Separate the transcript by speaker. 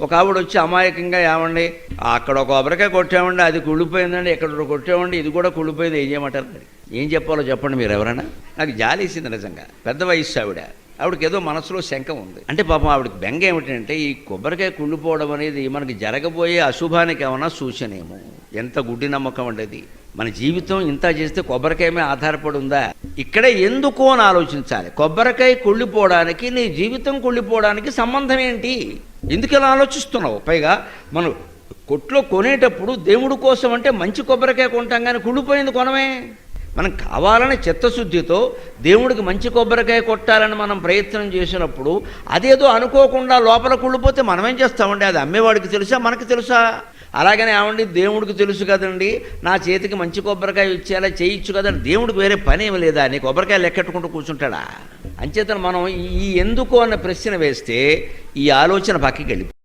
Speaker 1: ఒక ఆవిడ వచ్చి అమాయకంగా ఏమండి అక్కడ ఒక కొబ్బరికాయ కొట్టామండి, అది కుళ్ళిపోయిందండి, ఇక్కడ కొట్టామండి, ఇది కూడా కుళ్ళిపోయింది, ఏం చేయమంటారు? ఏం చెప్పాలో చెప్పండి మీరు ఎవరైనా. నాకు జాలేసింది నిజంగా. పెద్ద వయస్సు ఆవిడకి ఏదో మనసులో శంక ఉంది. అంటే పాపం ఆవిడకి బెంగ ఏమిటంటే ఈ కొబ్బరికాయ కుళ్ళిపోవడం అనేది మనకి జరగబోయే అశుభానికి ఏమన్నా సూచనేమో. ఎంత గుడ్డి నమ్మకం ఉండేది. మన జీవితం ఇంత చేస్తే కొబ్బరికాయ మీద ఆధారపడి ఉందా? ఇక్కడే ఎందుకు అని ఆలోచించాలి. కొబ్బరికాయ కుళ్ళిపోవడానికి నీ జీవితం కుళ్ళిపోవడానికి సంబంధం ఏంటి? ఎందుకు ఇలా ఆలోచిస్తున్నావు? పైగా మనం కొట్లో కొనేటప్పుడు దేవుడి కోసం అంటే మంచి కొబ్బరికాయ కొంటాం, కానీ కుళ్ళిపోయింది కొనమే. మనం కావాలని చిత్తశుద్ధితో దేవుడికి మంచి కొబ్బరికాయ కొట్టాలని మనం ప్రయత్నం చేసినప్పుడు అదేదో అనుకోకుండా లోపల కుళ్ళిపోతే మనం ఏం చేస్తామండి? అది అమ్మేవాడికి తెలుసా, మనకి తెలుసా? అలాగనే ఏమండి దేవుడికి తెలుసు కదండి, నా చేతికి మంచి కొబ్బరికాయ ఇచ్చేలా చేయొచ్చు కదండి. దేవుడికి వేరే పని ఏమి లేదా? నీ కొబ్బరికాయ లెక్కెట్టుకుంటూ కూర్చుంటాడా? అంచేతను మనం ఈ ఎందుకు అన్న ప్రశ్న వేస్తే ఈ ఆలోచన పక్కకి వెళ్ళిపోతుంది.